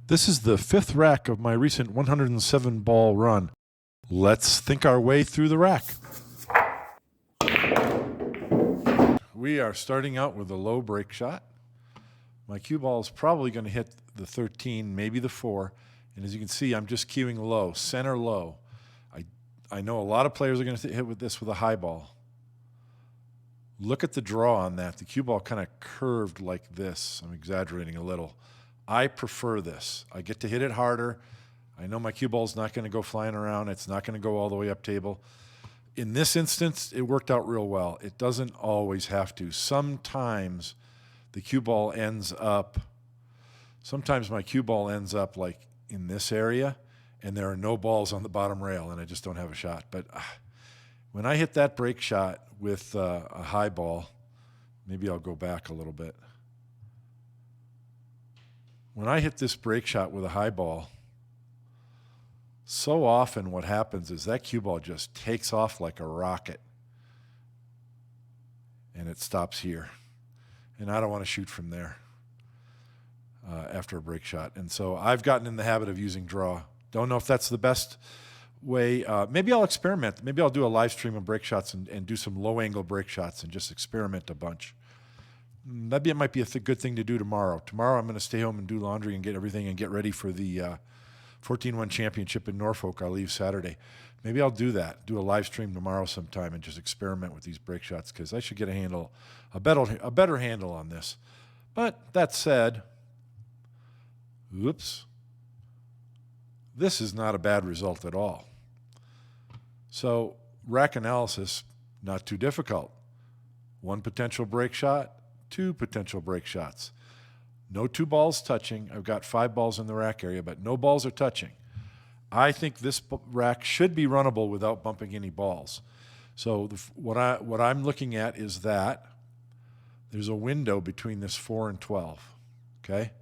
This is the fifth rack of my recent 107 ball run. Let's think our way through the rack. We are starting out with a low break shot. My cue ball is probably going to hit the 13, maybe the 4. And as you can see, I'm just cueing low, center low. I know a lot of players are going to hit with this with a high ball. Look at the draw on that. The cue ball kind of curved like this. I'm exaggerating a little. I prefer this. I get to hit it harder. I know my cue ball's not going to go flying around. It's not going to go all the way up table. In this instance, it worked out real well. It doesn't always have to. Sometimes the cue ball ends up, sometimes my cue ball ends up like in this area, and there are no balls on the bottom rail, and I just don't have a shot. But when I hit that break shot with a high ball, maybe I'll go back a little bit. When I hit this break shot with a high ball, so often what happens is that cue ball just takes off like a rocket, and it stops here. And I don't want to shoot from there after a break shot. And so I've gotten in the habit of using draw. Don't know if that's the best way. Maybe I'll experiment. Maybe I'll do a live stream of break shots and do some low angle break shots and just experiment a bunch. It might be a good thing to do tomorrow. Tomorrow I'm going to stay home and do laundry and get everything and get ready for the 14-1 championship in Norfolk. I'll leave Saturday. Maybe I'll do that, do a live stream tomorrow sometime and just experiment with these break shots because I should get a better handle on this. But that said, oops, this is not a bad result at all. So rack analysis, not too difficult. One potential break shot, 2 potential break shots. No 2 balls touching. I've got 5 balls in the rack area, but no balls are touching. I think this rack should be runnable without bumping any balls. So what I'm looking at is that there's a window between this 4 and 12, okay?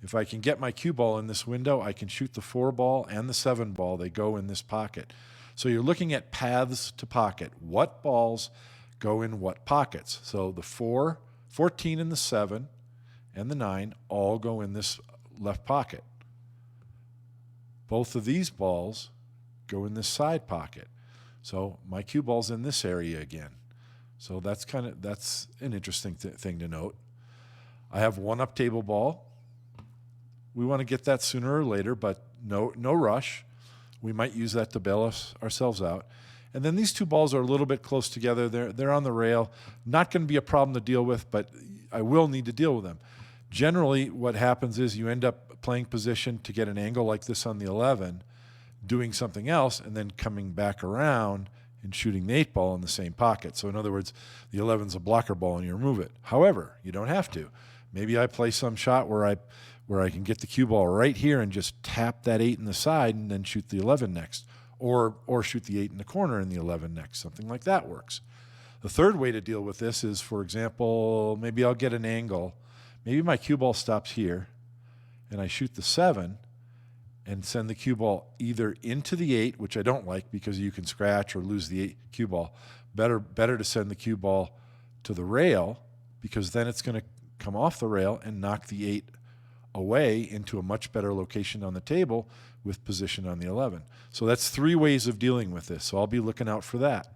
If I can get my cue ball in this window, I can shoot the 4 ball and the 7 ball. They go in this pocket. So you're looking at paths to pocket. What balls go in what pockets? So the 4, 14 and the 7 and the 9 all go in this left pocket. Both of these balls go in this side pocket. So my cue ball's in this area again. So that's an interesting thing to note. I have one up table ball. We want to get that sooner or later, but no rush. We might use that to bail ourselves out. And then these 2 balls are a little bit close together. They're on the rail. Not going to be a problem to deal with, but I will need to deal with them. Generally, what happens is you end up playing position to get an angle like this on the 11, doing something else, and then coming back around and shooting the 8 ball in the same pocket. So in other words, the 11's a blocker ball and you remove it. However, you don't have to. Maybe I play some shot where I can get the cue ball right here and just tap that 8 in the side and then shoot the 11 next. Or shoot the 8 in the corner and the 11 next. Something like that works. The third way to deal with this is, for example, maybe I'll get an angle. Maybe my cue ball stops here and I shoot the 7 and send the cue ball either into the 8, which I don't like because you can scratch or lose the 8 cue ball. Better to send the cue ball to the rail because then it's going to come off the rail and knock the 8 away into a much better location on the table with position on the 11. So that's 3 ways of dealing with this. So I'll be looking out for that.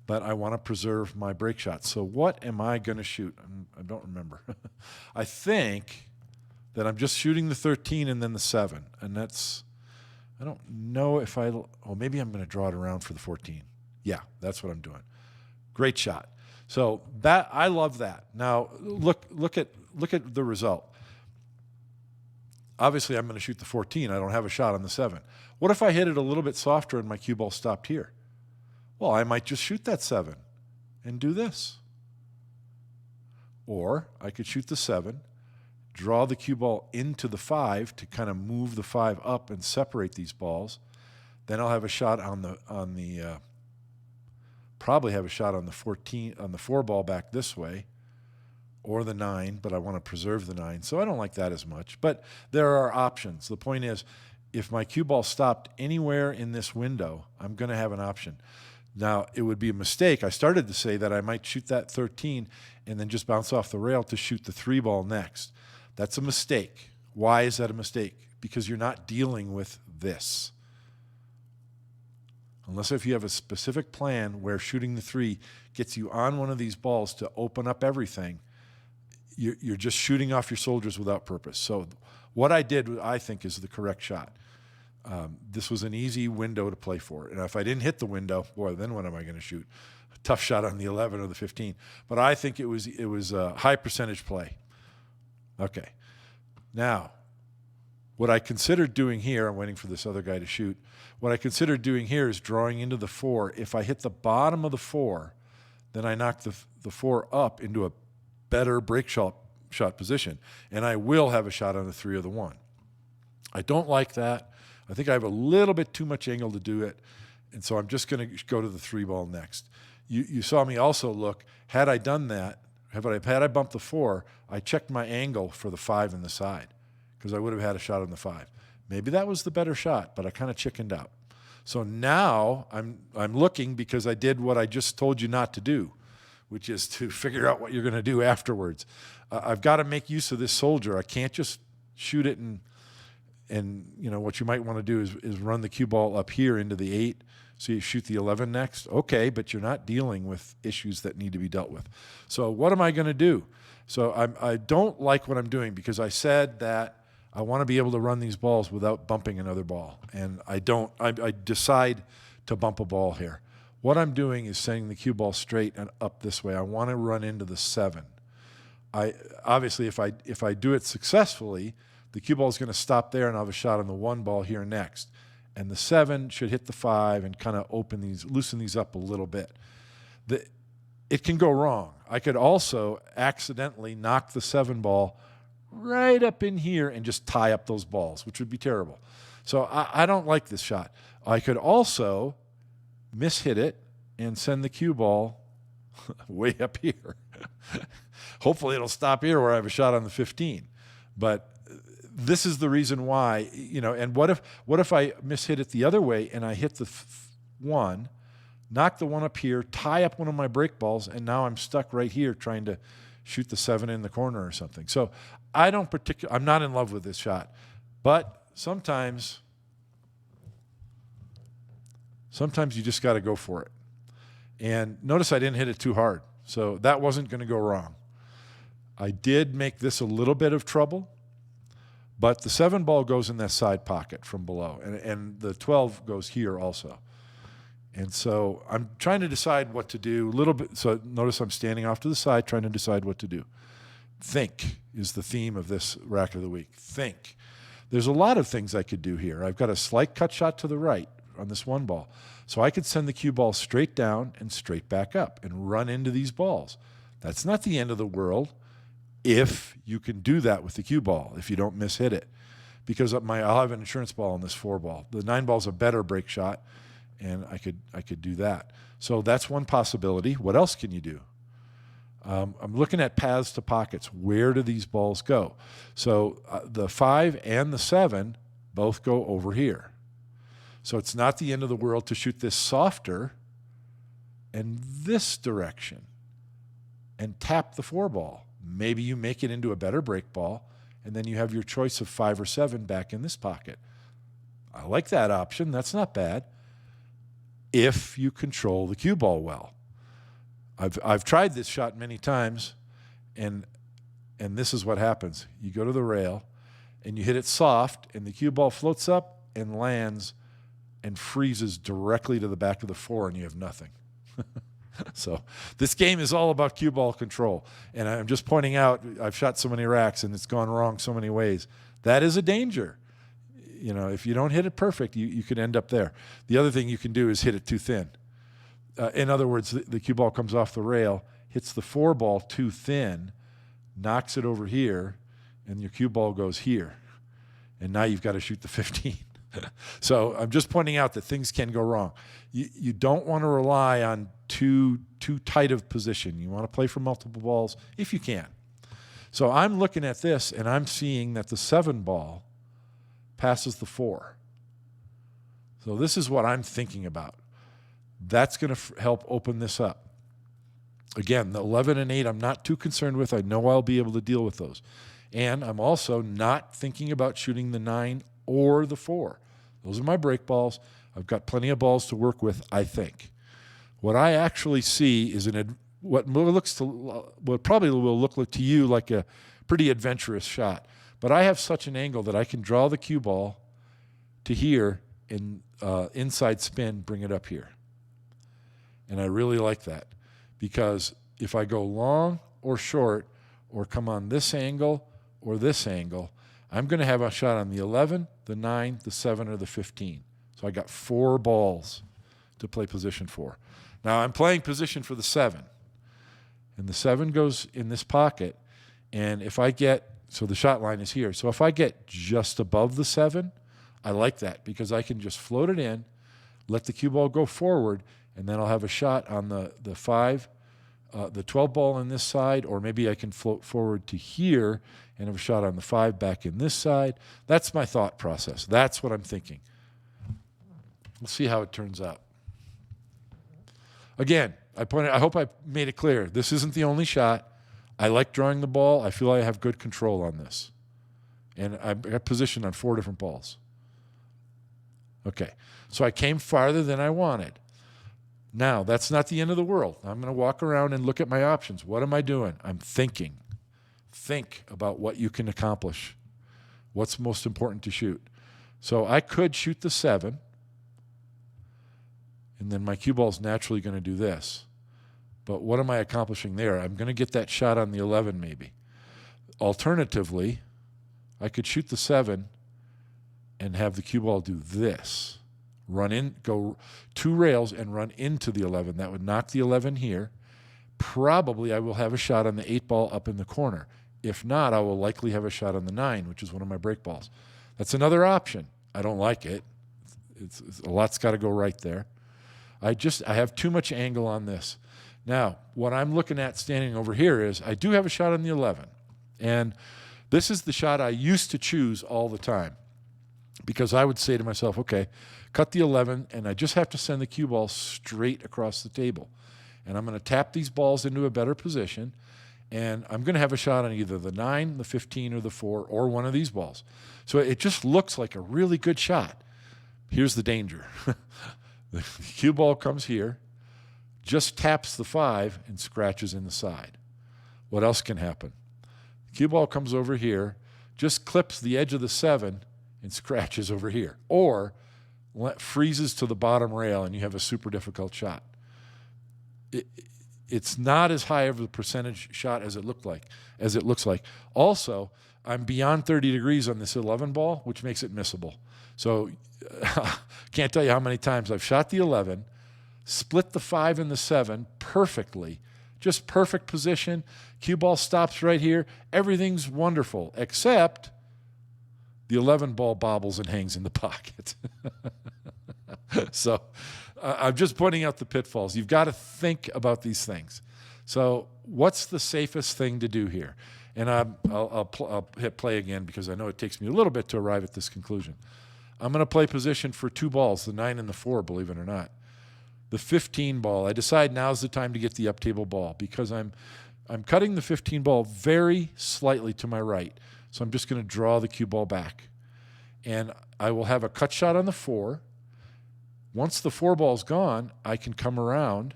But I want to preserve my break shots. So what am I going to shoot? I don't remember. I think that I'm just shooting the 13 and then the 7. And that's, I don't know if maybe I'm going to draw it around for the 14. Yeah, that's what I'm doing. Great shot. So that, I love that. Now look at the result. Obviously, I'm going to shoot the 14. I don't have a shot on the 7. What if I hit it a little bit softer and my cue ball stopped here? Well, I might just shoot that 7 and do this. Or I could shoot the 7, draw the cue ball into the 5 to kind of move the 5 up and separate these balls. Then I'll have a shot probably have a shot on the 14, on the 4 ball back this way, or the 9, but I want to preserve the 9. So I don't like that as much. But there are options. The point is, if my cue ball stopped anywhere in this window, I'm going to have an option. Now, it would be a mistake. I started to say that I might shoot that 13 and then just bounce off the rail to shoot the 3 ball next. That's a mistake. Why is that a mistake? Because you're not dealing with this. Unless if you have a specific plan where shooting the 3 gets you on one of these balls to open up everything, you're just shooting off your soldiers without purpose. So what I did, I think, is the correct shot. This was an easy window to play for. And if I didn't hit the window, boy, then what am I going to shoot? A tough shot on the 11 or the 15. But I think it was a high percentage play. Okay. Now, what I considered doing here, I'm waiting for this other guy to shoot. What I considered doing here is drawing into the 4. If I hit the bottom of the 4, then I knock the 4 up into a better break shot position. And I will have a shot on the 3 or the 1. I don't like that. I think I have a little bit too much angle to do it. And so I'm just going to go to the 3 ball next. You saw me also look, had I done that, had I bumped the 4, I checked my angle for the 5 in the side because I would have had a shot on the 5. Maybe that was the better shot, but I kind of chickened out. So now I'm looking because I did what I just told you not to do, which is to figure out what you're going to do afterwards. I've got to make use of this soldier. I can't just shoot it and what you might want to do is run the cue ball up here into the 8. So you shoot the 11 next. Okay, but you're not dealing with issues that need to be dealt with. So what am I going to do? So I don't like what I'm doing because I said that I want to be able to run these balls without bumping another ball. And I don't. I decide to bump a ball here. What I'm doing is sending the cue ball straight and up this way. I want to run into the 7. Obviously, if I do it successfully, the cue ball is going to stop there and I'll have a shot on the 1 ball here next. And the 7 should hit the 5 and kind of loosen these up a little bit. It can go wrong. I could also accidentally knock the 7 ball right up in here and just tie up those balls, which would be terrible. So I don't like this shot. I could also mishit it and send the cue ball way up here. Hopefully it'll stop here where I have a shot on the 15. But this is the reason why, and what if I mishit it the other way and I hit the 1, knock the 1 up here, tie up one of my break balls, and now I'm stuck right here trying to shoot the 7 in the corner or something. So I'm not in love with this shot, but sometimes you just got to go for it. And notice I didn't hit it too hard, so that wasn't going to go wrong. I did make this a little bit of trouble, but the 7 ball goes in that side pocket from below, and the 12 goes here also. And so I'm trying to decide what to do a little bit. So notice I'm standing off to the side trying to decide what to do. Think is the theme of this Rack of the Week. Think. There's a lot of things I could do here. I've got a slight cut shot to the right on this 1 ball. So I could send the cue ball straight down and straight back up and run into these balls. That's not the end of the world if you can do that with the cue ball, if you don't mishit it. Because I'll have an insurance ball on this 4 ball. The 9 ball is a better break shot, and I could do that. So that's one possibility. What else can you do? I'm looking at paths to pockets. Where do these balls go? So the 5 and the 7 both go over here. So it's not the end of the world to shoot this softer in this direction and tap the 4 ball. Maybe you make it into a better break ball, and then you have your choice of 5 or 7 back in this pocket. I like that option. That's not bad if you control the cue ball well. I've tried this shot many times, and this is what happens. You go to the rail, and you hit it soft, and the cue ball floats up and lands and freezes directly to the back of the 4, and you have nothing. So this game is all about cue ball control. And I'm just pointing out, I've shot so many racks, and it's gone wrong so many ways. That is a danger. If you don't hit it perfect, you could end up there. The other thing you can do is hit it too thin. In other words, the cue ball comes off the rail, hits the 4 ball too thin, knocks it over here, and your cue ball goes here. And now you've got to shoot the 15. So I'm just pointing out that things can go wrong. You don't want to rely on too tight of position. You want to play for multiple balls if you can. So I'm looking at this, and I'm seeing that the 7 ball passes the 4. So this is what I'm thinking about. That's going to help open this up. Again, the 11 and 8 I'm not too concerned with. I know I'll be able to deal with those. And I'm also not thinking about shooting the 9 or the 4. Those are my break balls. I've got plenty of balls to work with, I think. What I actually see is what probably will look to you like a pretty adventurous shot. But I have such an angle that I can draw the cue ball to here and inside spin, bring it up here. And I really like that because if I go long or short or come on this angle or this angle, I'm going to have a shot on the 11, the 9, the 7, or the 15. So I got 4 balls to play position for. Now I'm playing position for the 7. And the 7 goes in this pocket. And if I get, so the shot line is here. So if I get just above the 7, I like that because I can just float it in, let the cue ball go forward, and then I'll have a shot on the 5, the 12 ball on this side, or maybe I can float forward to here and have a shot on the 5 back in this side. That's my thought process. That's what I'm thinking. We'll see how it turns out. Again, I hope I made it clear. This isn't the only shot. I like drawing the ball. I feel I have good control on this. And I got positioned on 4 different balls. Okay, so I came farther than I wanted. Now, that's not the end of the world. I'm going to walk around and look at my options. What am I doing? I'm thinking. Think about what you can accomplish. What's most important to shoot? So I could shoot the 7, and then my cue ball is naturally going to do this. But what am I accomplishing there? I'm going to get that shot on the 11 maybe. Alternatively, I could shoot the 7 and have the cue ball do this. Run in, go 2 rails and run into the 11. That would knock the 11 here. Probably I will have a shot on the 8 ball up in the corner. If not, I will likely have a shot on the 9, which is one of my break balls. That's another option. I don't like it. It's a lot's got to go right there. I have too much angle on this. Now, what I'm looking at standing over here is I do have a shot on the 11. And this is the shot I used to choose all the time because I would say to myself, okay, cut the 11, and I just have to send the cue ball straight across the table. And I'm going to tap these balls into a better position, and I'm going to have a shot on either the 9, the 15, or the 4, or one of these balls. So it just looks like a really good shot. Here's the danger. The cue ball comes here, just taps the 5, and scratches in the side. What else can happen? The cue ball comes over here, just clips the edge of the 7, and scratches over here. Or freezes to the bottom rail, and you have a super difficult shot. It's not as high of a percentage shot as it looks like. Also, I'm beyond 30 degrees on this 11 ball, which makes it missable. So can't tell you how many times I've shot the 11, split the 5 and the 7 perfectly, just perfect position. Cue ball stops right here. Everything's wonderful, except the 11 ball bobbles and hangs in the pocket. So I'm just pointing out the pitfalls. You've got to think about these things. So what's the safest thing to do here? And I'll hit play again because I know it takes me a little bit to arrive at this conclusion. I'm going to play position for 2 balls, the 9 and the 4, believe it or not. The 15 ball, I decide now's the time to get the up table ball because I'm cutting the 15 ball very slightly to my right. So I'm just going to draw the cue ball back. And I will have a cut shot on the 4. Once the 4 ball's gone, I can come around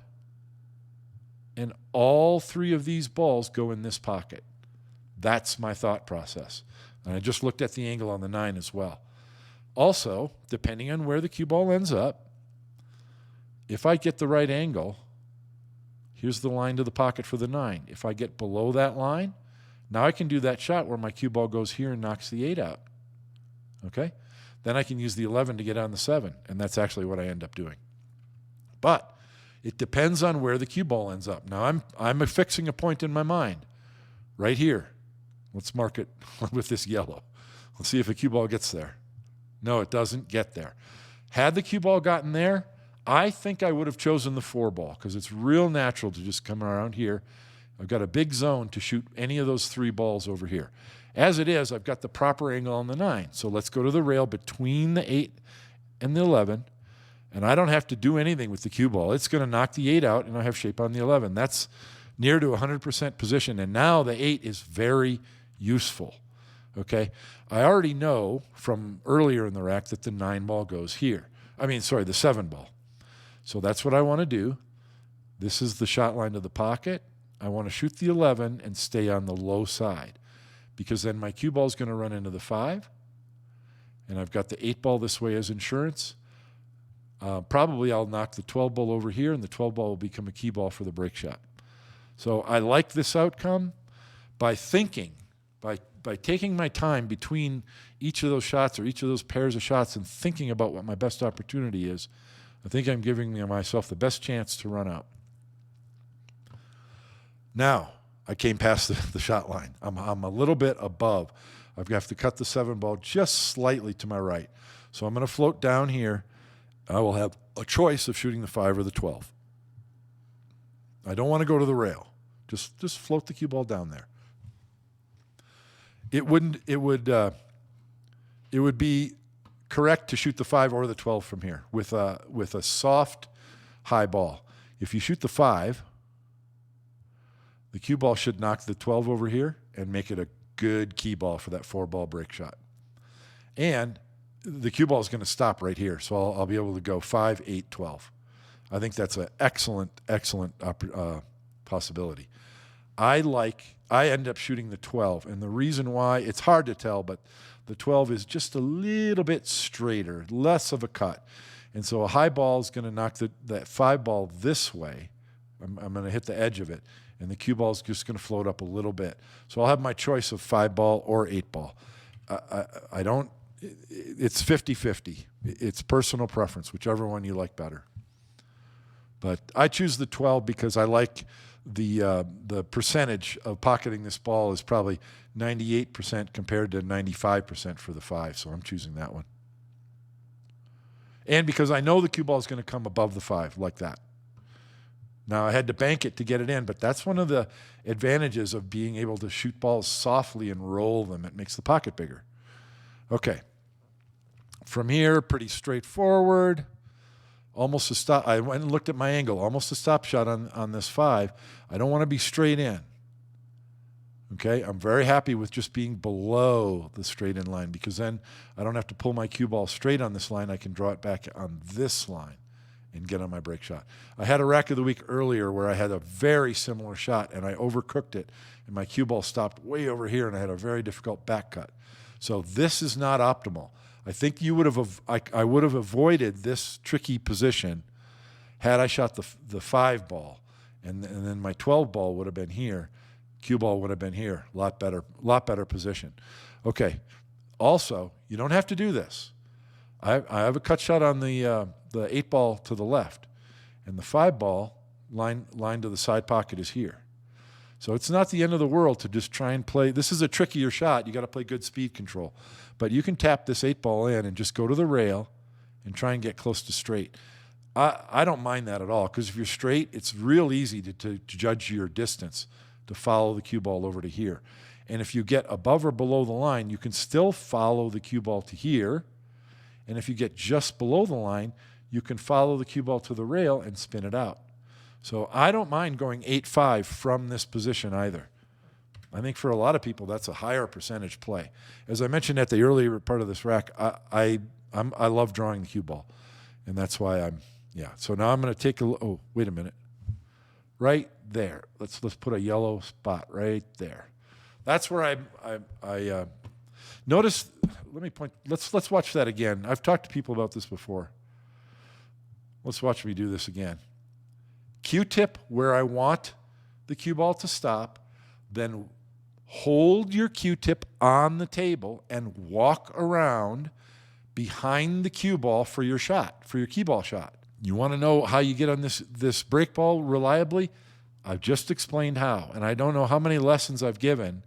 and all 3 of these balls go in this pocket. That's my thought process. And I just looked at the angle on the 9 as well. Also, depending on where the cue ball ends up, if I get the right angle, here's the line to the pocket for the 9. If I get below that line, now I can do that shot where my cue ball goes here and knocks the 8 out. Okay? Then I can use the 11 to get on the 7, and that's actually what I end up doing. But it depends on where the cue ball ends up. Now I'm fixing a point in my mind right here. Let's mark it with this yellow. Let's see if the cue ball gets there. No, it doesn't get there. Had the cue ball gotten there, I think I would have chosen the 4 ball because it's real natural to just come around here. I've got a big zone to shoot any of those 3 balls over here. As it is, I've got the proper angle on the 9. So let's go to the rail between the 8 and the 11. And I don't have to do anything with the cue ball. It's going to knock the 8 out, and I have shape on the 11. That's near to 100% position. And now the 8 is very useful. Okay, I already know from earlier in the rack that the 9 ball goes here. The 7 ball. So that's what I want to do. This is the shot line to the pocket. I want to shoot the 11 and stay on the low side, because then my cue ball is going to run into the 5, and I've got the 8 ball this way as insurance. Probably I'll knock the 12 ball over here, and the 12 ball will become a key ball for the break shot. So I like this outcome. By thinking, by taking my time between each of those shots or each of those pairs of shots and thinking about what my best opportunity is, I think I'm giving myself the best chance to run out. Now, I came past the shot line. I'm a little bit above. I have to cut the 7 ball just slightly to my right. So I'm going to float down here. I will have a choice of shooting the 5 or the 12. I don't want to go to the rail. Just float the cue ball down there. It would be correct to shoot the 5 or the 12 from here with a soft high ball. If you shoot the 5, the cue ball should knock the 12 over here and make it a good key ball for that 4-ball break shot. And the cue ball is going to stop right here, so I'll be able to go 5, 8, 12. I think that's an excellent possibility. I end up shooting the 12, and the reason why, it's hard to tell, but the 12 is just a little bit straighter, less of a cut. And so a high ball is going to knock that 5 ball this way. I'm going to hit the edge of it, and the cue ball is just going to float up a little bit. So I'll have my choice of 5 ball or 8 ball. It's 50-50. It's personal preference, whichever one you like better. But I choose the 12 because I like the percentage of pocketing this ball is probably 98% compared to 95% for the 5, so I'm choosing that one. And because I know the cue ball is going to come above the 5 like that. Now, I had to bank it to get it in, but that's one of the advantages of being able to shoot balls softly and roll them. It makes the pocket bigger. Okay. From here, pretty straightforward. Almost a stop. I went and looked at my angle. Almost a stop shot on this 5. I don't want to be straight in. Okay? I'm very happy with just being below the straight in line, because then I don't have to pull my cue ball straight on this line. I can draw it back on this line and get on my break shot. I had a rack of the week earlier where I had a very similar shot, and I overcooked it, and my cue ball stopped way over here, and I had a very difficult back cut. So this is not optimal. I think I would have avoided this tricky position had I shot the 5 ball, and then my 12 ball would have been here, cue ball would have been here. Lot better position. Okay. Also, you don't have to do this. I have a cut shot on the 8 ball to the left, and the 5 ball line to the side pocket is here. So it's not the end of the world to just try and play. This is a trickier shot. You got to play good speed control. But you can tap this 8 ball in and just go to the rail and try and get close to straight. I don't mind that at all, because if you're straight, it's real easy to judge your distance, to follow the cue ball over to here. And if you get above or below the line, you can still follow the cue ball to here. And if you get just below the line, you can follow the cue ball to the rail and spin it out. So I don't mind going 8-5 from this position either. I think for a lot of people, that's a higher percentage play. As I mentioned at the earlier part of this rack, I love drawing the cue ball, and that's why So now I'm going to take oh, wait a minute. Right there. Let's put a yellow spot right there. That's where I notice. Let me point. Let's watch that again. I've talked to people about this before. Let's watch me do this again. Q-tip where I want the cue ball to stop, then hold your Q-tip on the table and walk around behind the cue ball for your shot, for your key ball shot. You want to know how you get on this break ball reliably? I've just explained how, and I don't know how many lessons I've given,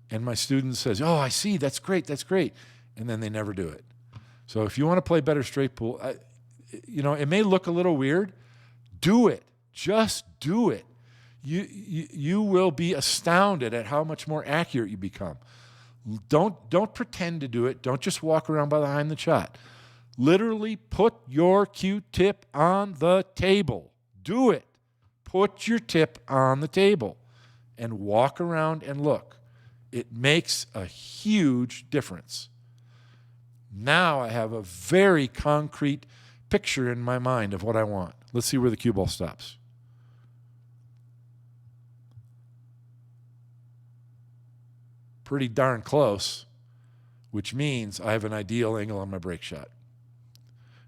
and my student says, oh, I see, that's great, and then they never do it. So if you want to play better straight pool, it may look a little weird. Do it. Just do it. You will be astounded at how much more accurate you become. Don't pretend to do it. Don't just walk around behind the shot. Literally put your Q-tip on the table. Do it. Put your tip on the table and walk around and look. It makes a huge difference. Now I have a very concrete picture in my mind of what I want. Let's see where the cue ball stops. Pretty darn close, which means I have an ideal angle on my break shot,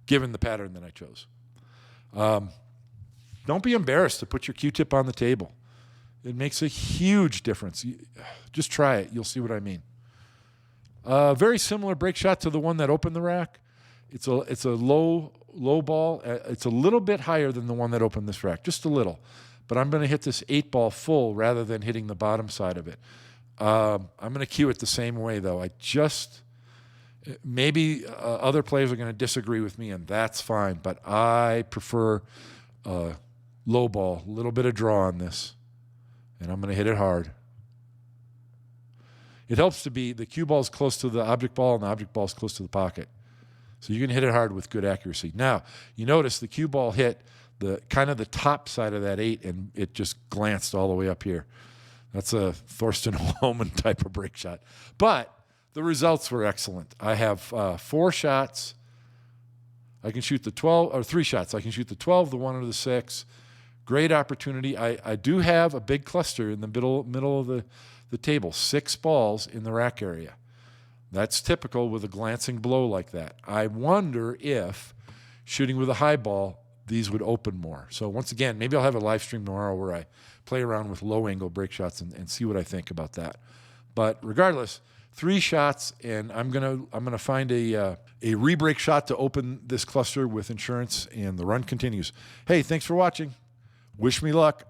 given the pattern that I chose. Don't be embarrassed to put your Q-tip on the table. It makes a huge difference. Just try it. You'll see what I mean. Very similar break shot to the one that opened the rack. It's a low ball. It's a little bit higher than the one that opened this rack, just a little. But I'm going to hit this 8-ball full rather than hitting the bottom side of it. I'm going to cue it the same way, though. Maybe other players are going to disagree with me, and that's fine. But I prefer low ball, a little bit of draw on this, and I'm going to hit it hard. It helps to be the cue ball is close to the object ball and the object ball is close to the pocket. So you can hit it hard with good accuracy. Now, you notice the cue ball hit the kind of the top side of that 8, and it just glanced all the way up here. That's a Thorsten Homan type of break shot. But the results were excellent. I have 4 shots. I can shoot the 12, or 3 shots. I can shoot the 12, the 1, or the 6. Great opportunity. I do have a big cluster in the middle of the table, 6 balls in the rack area. That's typical with a glancing blow like that. I wonder if shooting with a high ball, these would open more. So once again, maybe I'll have a live stream tomorrow where I play around with low angle break shots and see what I think about that. But regardless, 3 shots, and I'm gonna find a re-break shot to open this cluster with insurance, and the run continues. Hey, thanks for watching. Wish me luck.